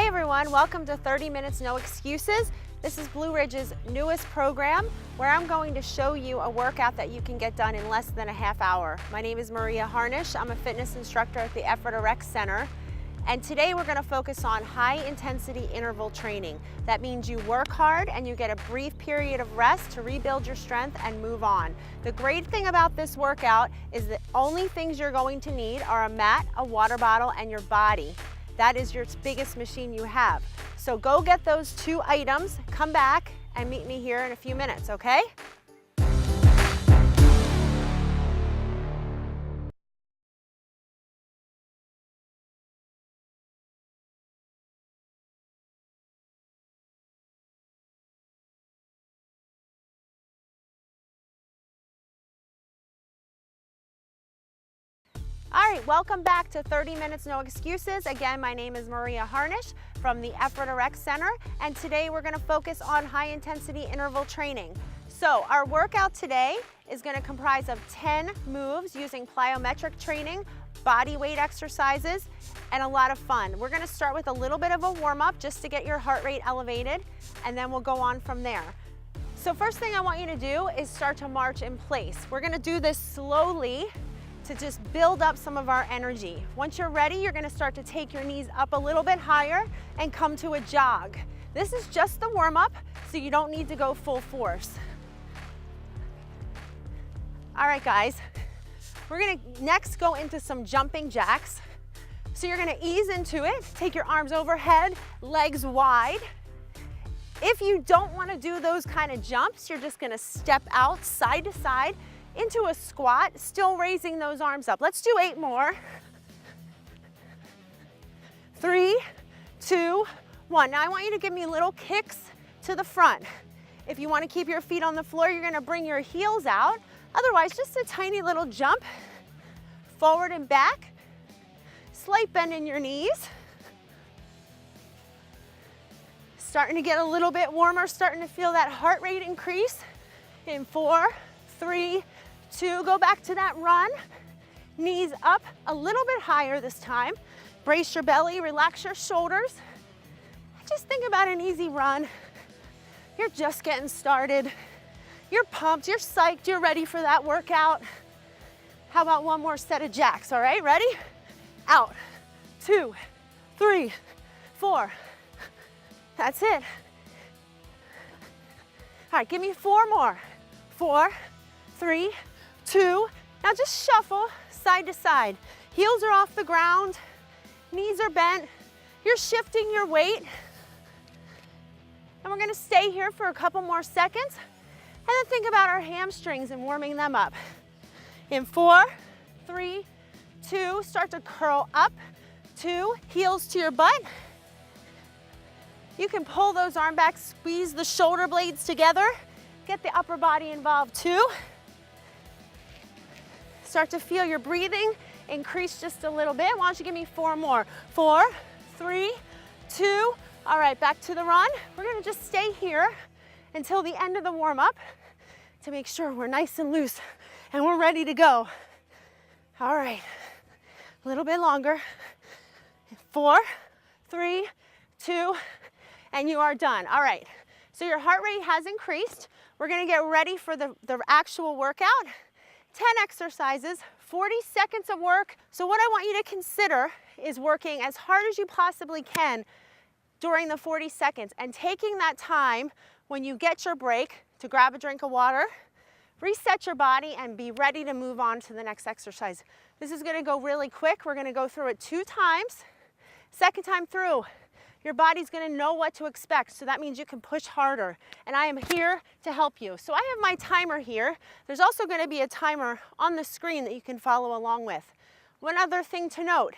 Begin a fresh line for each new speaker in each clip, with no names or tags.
Hey everyone, welcome to 30 Minutes No Excuses. This is Blue Ridge's newest program where I'm going to show you a workout that you can get done in less than a half hour. My name is Maria Harnish. I'm a fitness instructor at the Effort Rec Center. And today we're going to focus on high intensity interval training. That means you work hard and you get a brief period of rest to rebuild your strength and move on. The great thing about this workout is the only things you're going to need are a mat, a water bottle, and your body. That is your biggest machine you have. So go get those 2 items, come back and meet me here in a few minutes, okay? All right, welcome back to 30 Minutes No Excuses. Again, my name is Maria Harnish from the Effort Rec Center, and today we're gonna focus on high intensity interval training. So our workout today is gonna comprise of 10 moves using plyometric training, body weight exercises, and a lot of fun. We're gonna start with a little bit of a warm-up just to get your heart rate elevated, and then we'll go on from there. So first thing I want you to do is start to march in place. We're gonna do this slowly to just build up some of our energy. Once you're ready, you're gonna start to take your knees up a little bit higher and come to a jog. This is just the warm-up, so you don't need to go full force. All right, guys, we're gonna next go into some jumping jacks. So you're gonna ease into it, take your arms overhead, legs wide. If you don't wanna do those kind of jumps, you're just gonna step out side to side into a squat, still raising those arms up. Let's do 8 more. 3, 2, 1. Now I want you to give me little kicks to the front. If you want to keep your feet on the floor, you're going to bring your heels out. Otherwise, just a tiny little jump forward and back. Slight bend in your knees. Starting to get a little bit warmer, starting to feel that heart rate increase. In 4, 3, 2, go back to that run. Knees up a little bit higher this time. Brace your belly, relax your shoulders. Just think about an easy run. You're just getting started. You're pumped, you're psyched, you're ready for that workout. How about one more set of jacks, all right? Ready? Out, 2, 3, 4. That's it. All right, give me 4 more. 4, 3, 2. Now just shuffle side to side. Heels are off the ground, knees are bent. You're shifting your weight. And we're gonna stay here for a couple more seconds and then think about our hamstrings and warming them up. In 4, 3, 2, start to curl up. 2, heels to your butt. You can pull those arm back, squeeze the shoulder blades together. Get the upper body involved too. Start to feel your breathing increase just a little bit. Why don't you give me 4 more? 4, 3, 2. All right, back to the run. We're gonna just stay here until the end of the warm-up to make sure we're nice and loose and we're ready to go. All right, a little bit longer. 4, 3, 2, and you are done. All right, so your heart rate has increased. We're gonna get ready for the actual workout. 10 exercises, 40 seconds of work. So what I want you to consider is working as hard as you possibly can during the 40 seconds and taking that time when you get your break to grab a drink of water, reset your body, and be ready to move on to the next exercise. This is gonna go really quick. We're gonna go through it 2 times. Second time through, your body's gonna know what to expect, so that means you can push harder. And I am here to help you. So I have my timer here. There's also gonna be a timer on the screen that you can follow along with. One other thing to note,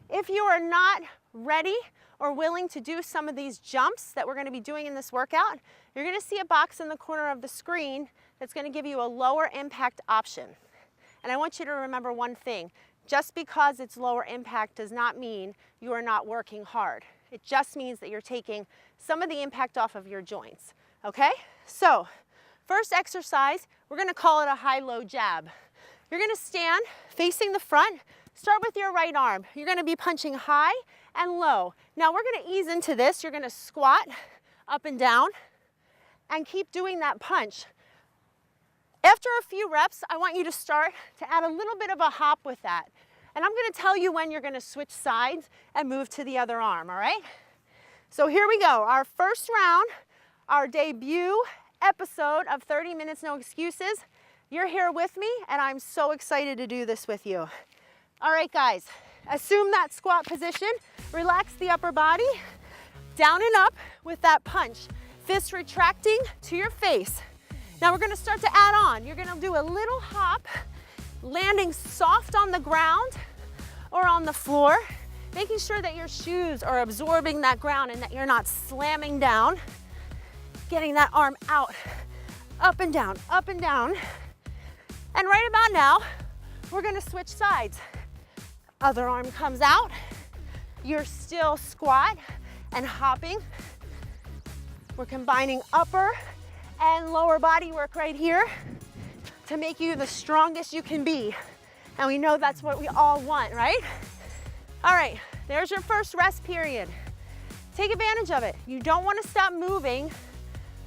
if you are not ready or willing to do some of these jumps that we're gonna be doing in this workout, you're gonna see a box in the corner of the screen that's gonna give you a lower impact option. And I want you to remember one thing, just because it's lower impact does not mean you are not working hard. It just means that you're taking some of the impact off of your joints, okay? So, first exercise, we're gonna call it a high-low jab. You're gonna stand facing the front, start with your right arm. You're gonna be punching high and low. Now we're gonna ease into this. You're gonna squat up and down and keep doing that punch. After a few reps, I want you to start to add a little bit of a hop with that. And I'm gonna tell you when you're gonna switch sides and move to the other arm, all right? So here we go, our first round, our debut episode of 30 Minutes No Excuses. You're here with me, and I'm so excited to do this with you. All right, guys, assume that squat position, relax the upper body, down and up with that punch. Fists retracting to your face. Now we're gonna start to add on. You're gonna do a little hop, landing soft on the ground or on the floor, making sure that your shoes are absorbing that ground and that you're not slamming down. Getting that arm out, up and down, up and down. And right about now, we're gonna switch sides. Other arm comes out. You're still squat and hopping. We're combining upper and lower body work right here to make you the strongest you can be. And we know that's what we all want, right? All right, there's your first rest period. Take advantage of it. You don't want to stop moving,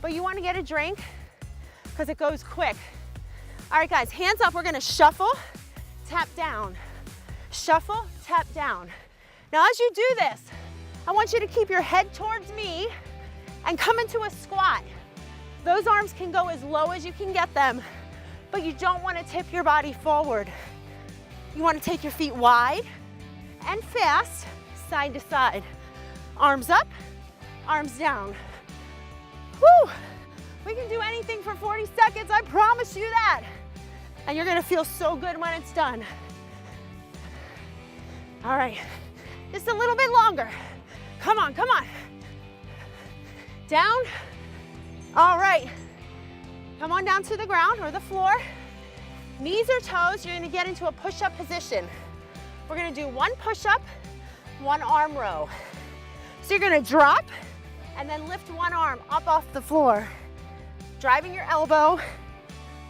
but you want to get a drink because it goes quick. All right, guys, hands up. We're going to shuffle, tap down. Shuffle, tap down. Now, as you do this, I want you to keep your head towards me and come into a squat. Those arms can go as low as you can get them, but you don't want to tip your body forward. You want to take your feet wide and fast, side to side. Arms up, arms down. Whew! We can do anything for 40 seconds, I promise you that. And you're gonna feel so good when it's done. All right, just a little bit longer. Come on, come on. Down. All right, come on down to the ground or the floor. Knees or toes, you're gonna get into a push-up position. We're gonna do one push-up, one arm row. So you're gonna drop and then lift one arm up off the floor, driving your elbow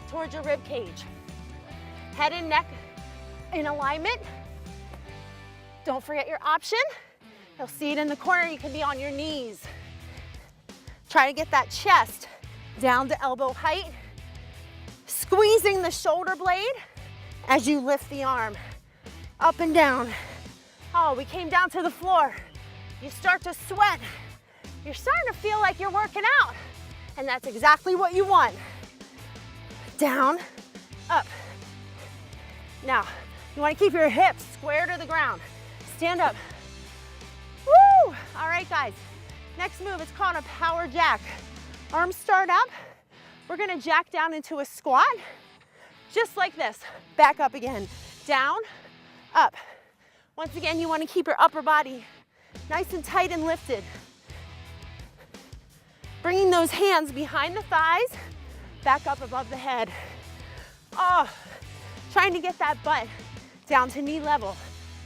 towards your rib cage. Head and neck in alignment. Don't forget your option. You'll see it in the corner. You can be on your knees. Try to get that chest down to elbow height, squeezing the shoulder blade as you lift the arm up and down. Oh, we came down to the floor. You start to sweat. You're starting to feel like you're working out, and that's exactly what you want. Down, up. Now, you want to keep your hips square to the ground. Stand up. Woo! All right, guys. Next move is called a power jack. Arms start up. We're gonna jack down into a squat, just like this. Back up again. Down, up. Once again, you wanna keep your upper body nice and tight and lifted. Bringing those hands behind the thighs, back up above the head. Oh, trying to get that butt down to knee level.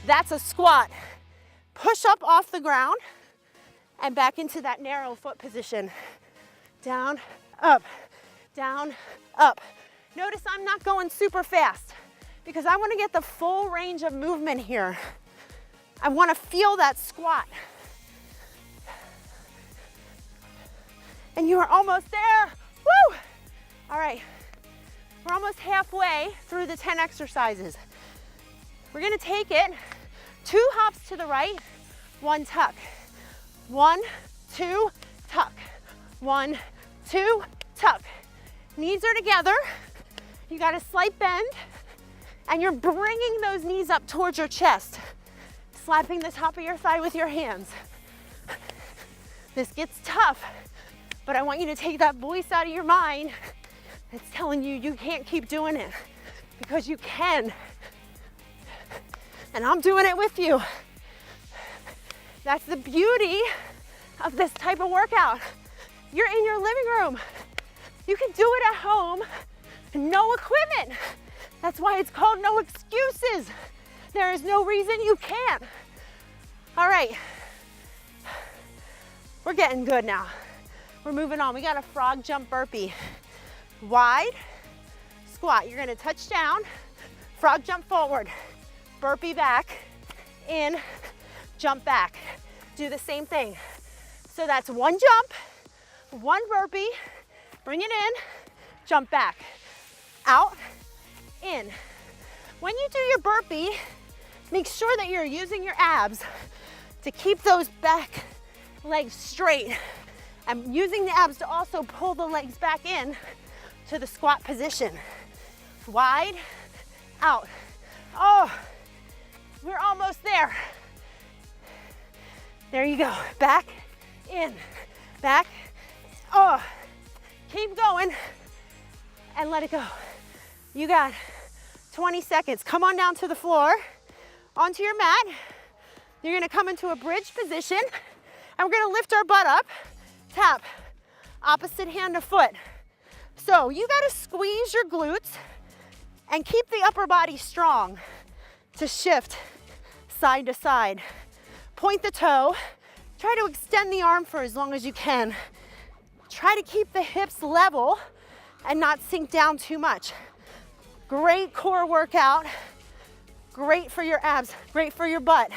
That's a squat. Push up off the ground and back into that narrow foot position. Down, up, down, up. Notice I'm not going super fast because I want to get the full range of movement here. I want to feel that squat. And you are almost there. Woo! All right, we're almost halfway through the 10 exercises. We're gonna take it 2 hops to the right, 1 tuck. 1, 2, tuck. 1, 2, tuck. Knees are together. You got a slight bend, and you're bringing those knees up towards your chest, slapping the top of your thigh with your hands. This gets tough, but I want you to take that voice out of your mind that's telling you you can't keep doing it, because you can. And I'm doing it with you. That's the beauty of this type of workout. You're in your living room. You can do it at home, no equipment. That's why it's called no excuses. There is no reason you can't. All right, we're getting good now. We're moving on. We got a frog jump burpee. Wide, squat. You're gonna touch down, frog jump forward, burpee back, in, jump back. Do the same thing. So that's one jump, one burpee, bring it in, jump back, out, in. When you do your burpee, make sure that you're using your abs to keep those back legs straight and using the abs to also pull the legs back in to the squat position. Wide, out. Oh, we're almost there. There you go. Back, in, back. Oh, keep going and let it go. You got 20 seconds. Come on down to the floor, onto your mat. You're gonna come into a bridge position and we're gonna lift our butt up, tap, opposite hand to foot. So you gotta squeeze your glutes and keep the upper body strong to shift side to side. Point the toe, try to extend the arm for as long as you can. Try to keep the hips level and not sink down too much. Great core workout, great for your abs, great for your butt.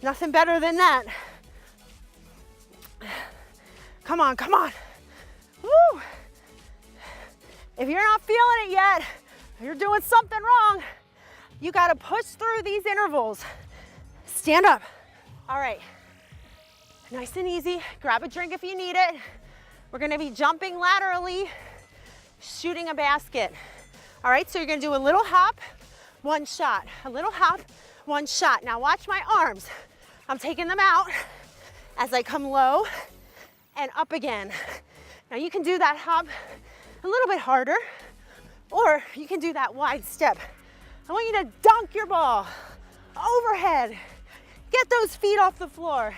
Nothing better than that. Come on, come on. Woo! If you're not feeling it yet, you're doing something wrong. You gotta push through these intervals. Stand up. All right, nice and easy. Grab a drink if you need it. We're gonna be jumping laterally, shooting a basket. All right, so you're gonna do a little hop, one shot. A little hop, one shot. Now watch my arms. I'm taking them out as I come low and up again. Now you can do that hop a little bit harder, or you can do that wide step. I want you to dunk your ball overhead. Get those feet off the floor.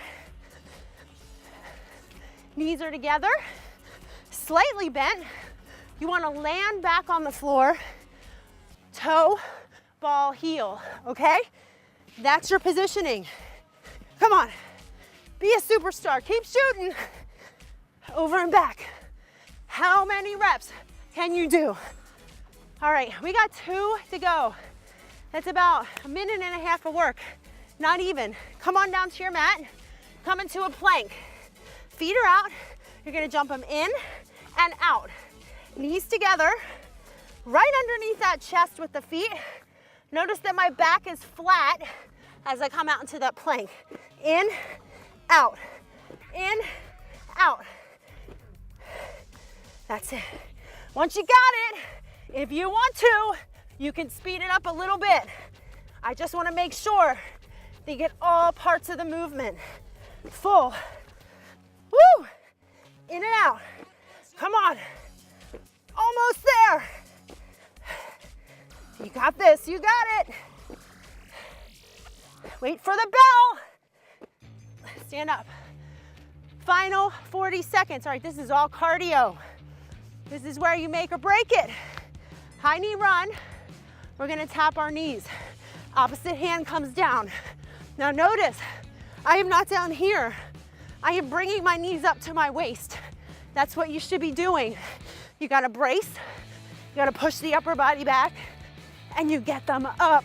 Knees are together, slightly bent. You want to land back on the floor, toe, ball, heel, okay? That's your positioning. Come on, be a superstar, keep shooting. Over and back. How many reps can you do? All right, we got 2 to go. That's about a minute and a half of work, not even. Come on down to your mat, come into a plank. Feet are out, you're gonna jump them in and out. Knees together, right underneath that chest with the feet. Notice that my back is flat as I come out into that plank. In, out, in, out. That's it. Once you got it, if you want to, you can speed it up a little bit. I just want to make sure that you get all parts of the movement. Full. Woo! In and out. Come on. Almost there. You got this. You got it. Wait for the bell. Stand up. Final 40 seconds. All right, this is all cardio. This is where you make or break it. High knee run. We're gonna tap our knees. Opposite hand comes down. Now notice, I am not down here. I am bringing my knees up to my waist. That's what you should be doing. You gotta brace, you gotta push the upper body back, and you get them up.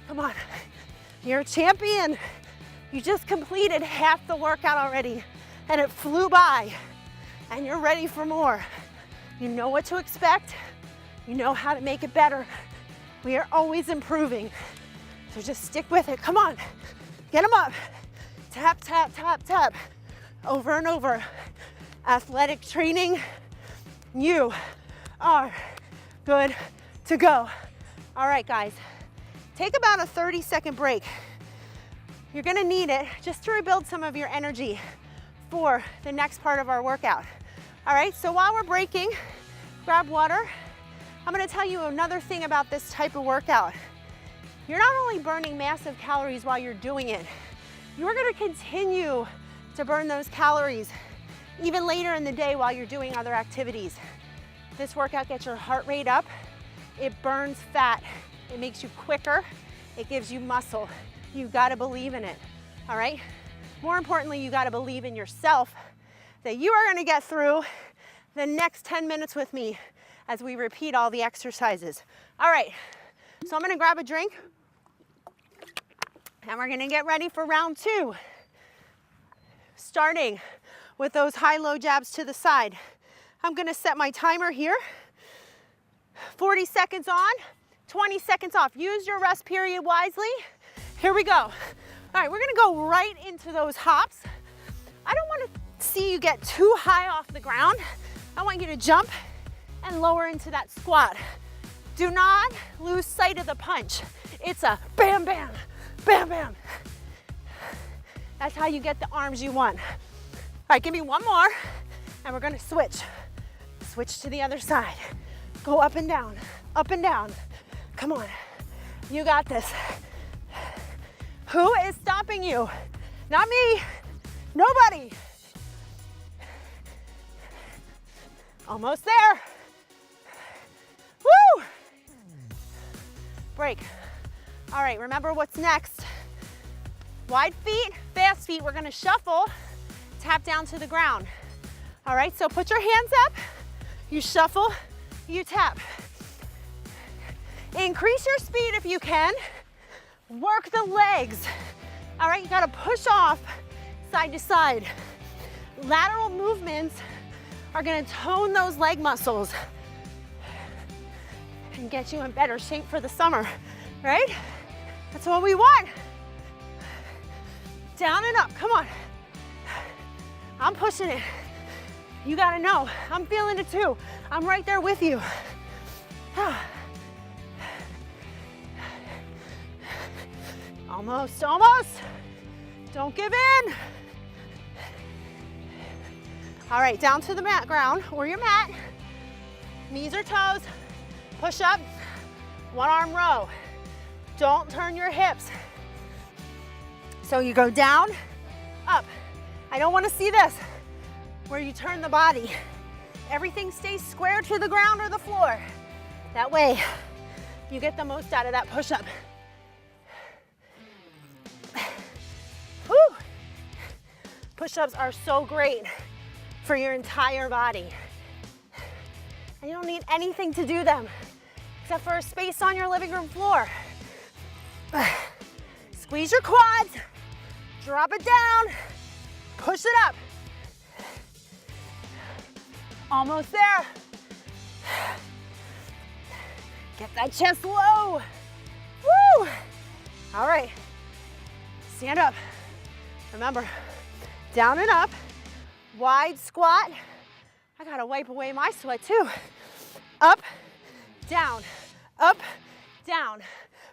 Come on, you're a champion. You just completed half the workout already, and it flew by, and you're ready for more. You know what to expect. You know how to make it better. We are always improving. So just stick with it. Come on, get them up. Tap, tap, tap, tap. Over and over. Athletic training, you are good to go. All right, guys, take about a 30-second break. You're gonna need it just to rebuild some of your energy for the next part of our workout. All right, so while we're breaking, grab water. I'm gonna tell you another thing about this type of workout. You're not only burning massive calories while you're doing it, you're gonna continue to burn those calories even later in the day while you're doing other activities. This workout gets your heart rate up, it burns fat, it makes you quicker, it gives you muscle. You gotta believe in it, all right? More importantly, you gotta believe in yourself that you are gonna get through the next 10 minutes with me as we repeat all the exercises. All right, so I'm gonna grab a drink. And we're gonna get ready for round 2. Starting with those high-low jabs to the side. I'm gonna set my timer here. 40 seconds on, 20 seconds off. Use your rest period wisely. Here we go. All right, we're gonna go right into those hops. I don't wanna see you get too high off the ground. I want you to jump and lower into that squat. Do not lose sight of the punch. It's a bam, bam, bam, bam. That's how you get the arms you want. All right, give me one more, and we're gonna switch. Switch to the other side. Go up and down, up and down. Come on, you got this. Who is stopping you? Not me, nobody. Almost there. Woo! Break. All right, remember what's next. Wide feet, fast feet. We're gonna shuffle, tap down to the ground. All right, so put your hands up, you shuffle, you tap. Increase your speed if you can. Work the legs. All right, you gotta push off side to side. Lateral movements are gonna tone those leg muscles and get you in better shape for the summer, right? That's what we want. Down and up, come on. I'm pushing it. You gotta know, I'm feeling it too. I'm right there with you. Almost, almost. Don't give in. All right, down to the mat ground or your mat. Knees or toes. Push up, one arm row. Don't turn your hips. So you go down, up. I don't want to see this, where you turn the body. Everything stays square to the ground or the floor. That way, you get the most out of that push-up. Whew. Push-ups are so great for your entire body. And you don't need anything to do them, except for a space on your living room floor. Squeeze your quads, drop it down, push it up. Almost there. Get that chest low. Woo! All right, stand up. Remember, down and up, wide squat. I gotta wipe away my sweat too. Up, down, up, down.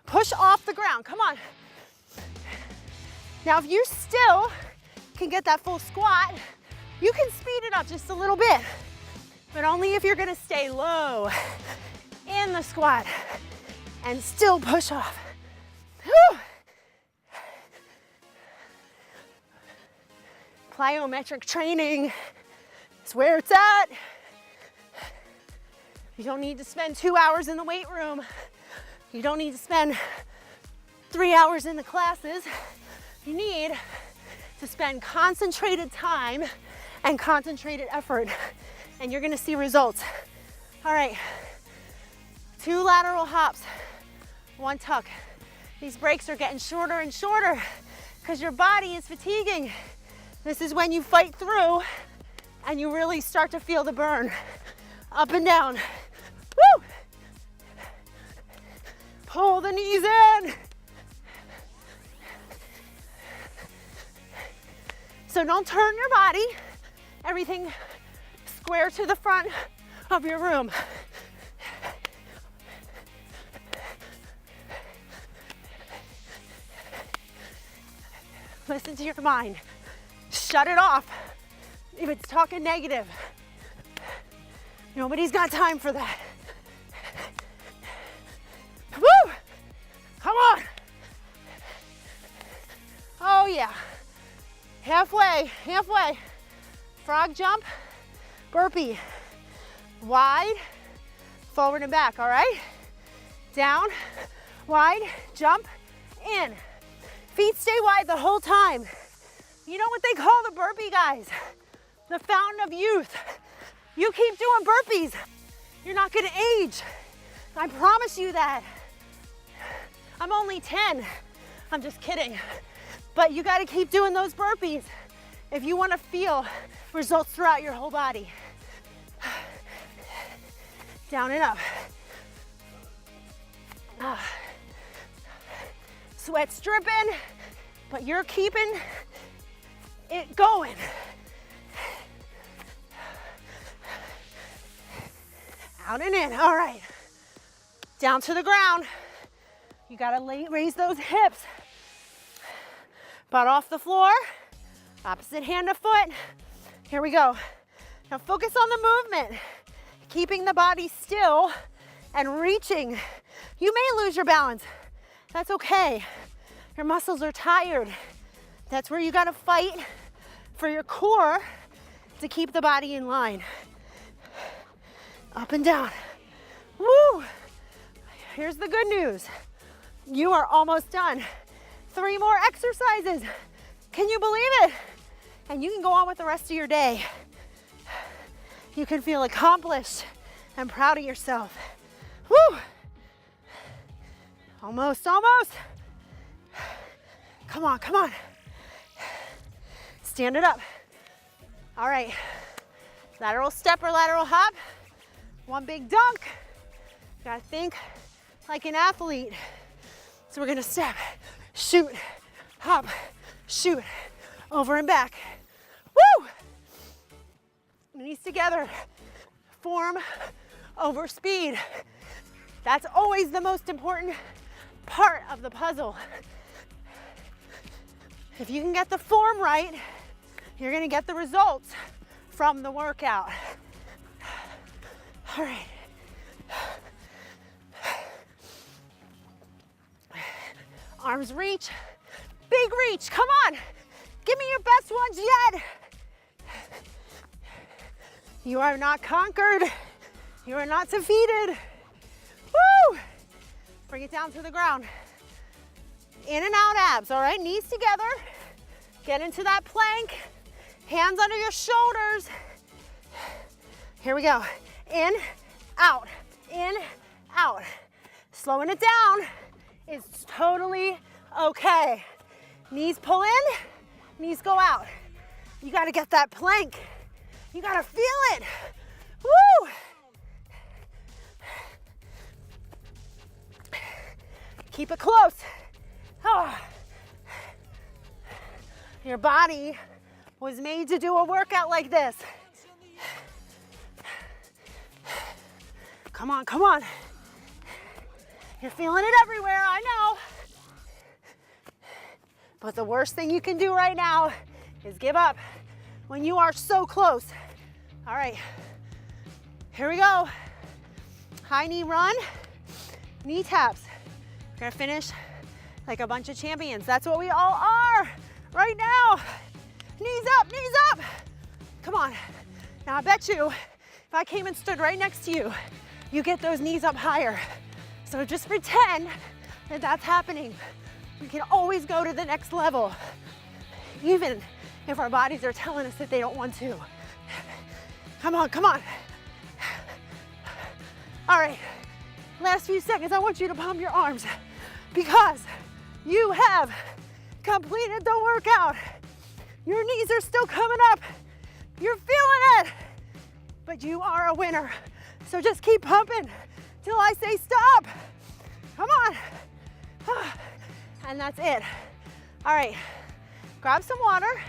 Push off the ground, come on. Now if you still can get that full squat, you can speed it up just a little bit, but only if you're gonna stay low in the squat and still push off. Whew. Plyometric training is where it's at. You don't need to spend 2 hours in the weight room. You don't need to spend 3 hours in the classes. You need to spend concentrated time and concentrated effort, and you're gonna see results. All right, 2 lateral hops, 1 tuck. These breaks are getting shorter and shorter because your body is fatiguing. This is when you fight through and you really start to feel the burn. Up and down. Woo! Pull the knees in. So don't turn your body. Everything square to the front of your room. Listen to your mind. Shut it off if it's talking negative. Nobody's got time for that. Woo! Come on. Oh yeah. Halfway, halfway. Frog jump, burpee. Wide, forward and back, all right? Down, wide, jump, in. Feet stay wide the whole time. You know what they call the burpee, guys? The fountain of youth. You keep doing burpees, you're not gonna age. I promise you that. I'm only 10. I'm just kidding. But you gotta keep doing those burpees if you wanna feel results throughout your whole body. Down and up. Sweat's dripping, but you're keeping it going. Out and in, all right. Down to the ground. You gotta raise those hips. Butt off the floor, opposite hand to foot. Here we go. Now focus on the movement, keeping the body still and reaching. You may lose your balance. That's okay. Your muscles are tired. That's where you gotta fight for your core to keep the body in line. Up and down. Woo! Here's the good news. You are almost done. 3 more exercises. Can you believe it? And you can go on with the rest of your day. You can feel accomplished and proud of yourself. Woo! Almost, almost. Come on, come on. Stand it up. All right. Lateral step or lateral hop. One big dunk. You gotta think like an athlete. So we're gonna step, shoot, hop, shoot, over and back. Woo! Knees together, form over speed. That's always the most important part of the puzzle. If you can get the form right, you're gonna get the results from the workout. All right. Arms reach, big reach, come on. Give me your best ones yet. You are not conquered. You are not defeated. Woo! Bring it down to the ground. In and out abs, all right? Knees together. Get into that plank. Hands under your shoulders. Here we go. In, out, in, out. Slowing it down is totally okay. Knees pull in, knees go out. You gotta get that plank. You gotta feel it. Woo! Keep it close. Oh. Your body was made to do a workout like this. Come on, come on. You're feeling it everywhere, I know. But the worst thing you can do right now is give up when you are so close. All right, here we go. High knee run, knee taps. We're gonna finish like a bunch of champions. That's what we all are right now. Knees up, knees up. Come on. Now I bet you, if I came and stood right next to you, you get those knees up higher. So just pretend that that's happening. We can always go to the next level, even if our bodies are telling us that they don't want to. Come on, come on. All right, last few seconds, I want you to pump your arms because you have completed the workout. Your knees are still coming up. You're feeling it, but you are a winner. So just keep pumping till I say stop. Come on. And that's it. All right, grab some water,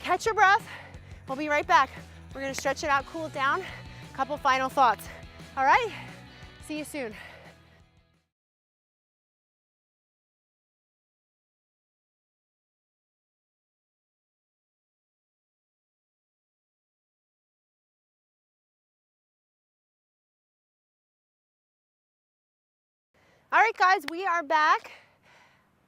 catch your breath. We'll be right back. We're gonna stretch it out, cool it down. A couple final thoughts. All right, see you soon. All right, guys, we are back.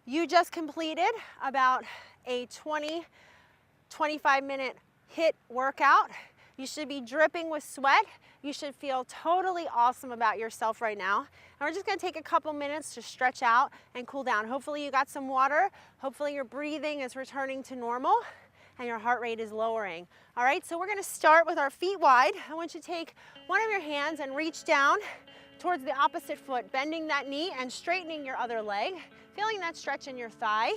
You just completed about a 25-minute HIIT workout. You should be dripping with sweat. You should feel totally awesome about yourself right now. And we're just gonna take a couple minutes to stretch out and cool down. Hopefully you got some water. Hopefully your breathing is returning to normal and your heart rate is lowering. All right, so we're gonna start with our feet wide. I want you to take one of your hands and reach down towards the opposite foot, bending that knee and straightening your other leg, feeling that stretch in your thigh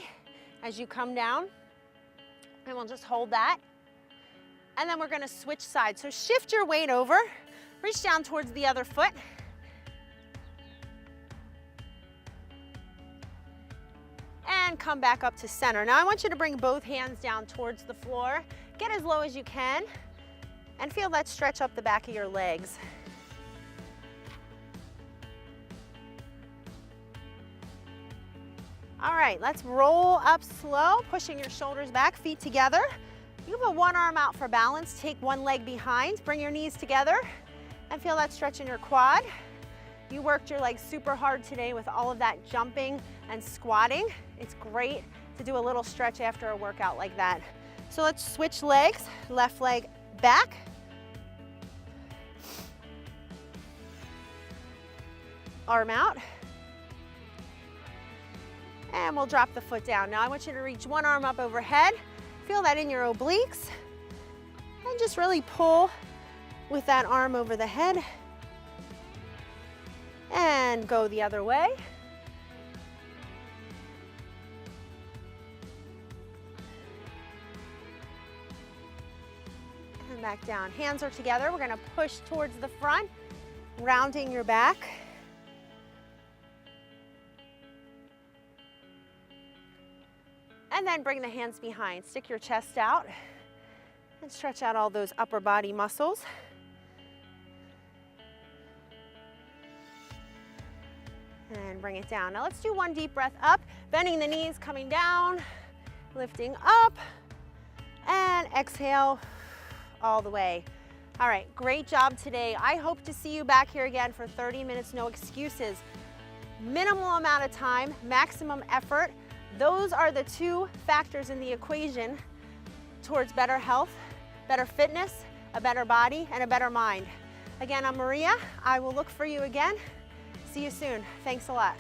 as you come down. And we'll just hold that. And then we're gonna switch sides. So shift your weight over, reach down towards the other foot. And come back up to center. Now I want you to bring both hands down towards the floor. Get as low as you can and feel that stretch up the back of your legs. All right, let's roll up slow, pushing your shoulders back, feet together. You put one arm out for balance, take one leg behind, bring your knees together, and feel that stretch in your quad. You worked your legs super hard today with all of that jumping and squatting. It's great to do a little stretch after a workout like that. So let's switch legs, left leg back. Arm out. And we'll drop the foot down. Now I want you to reach one arm up overhead. Feel that in your obliques. And just really pull with that arm over the head. And go the other way. And back down. Hands are together. We're going to push towards the front, rounding your back. And then bring the hands behind. Stick your chest out and stretch out all those upper body muscles. And bring it down. Now let's do one deep breath up, bending the knees, coming down, lifting up, and exhale all the way. All right, great job today. I hope to see you back here again for 30 minutes, no excuses. Minimal amount of time, maximum effort. Those are the two factors in the equation towards better health, better fitness, a better body, and a better mind. Again, I'm Maria. I will look for you again. See you soon. Thanks a lot.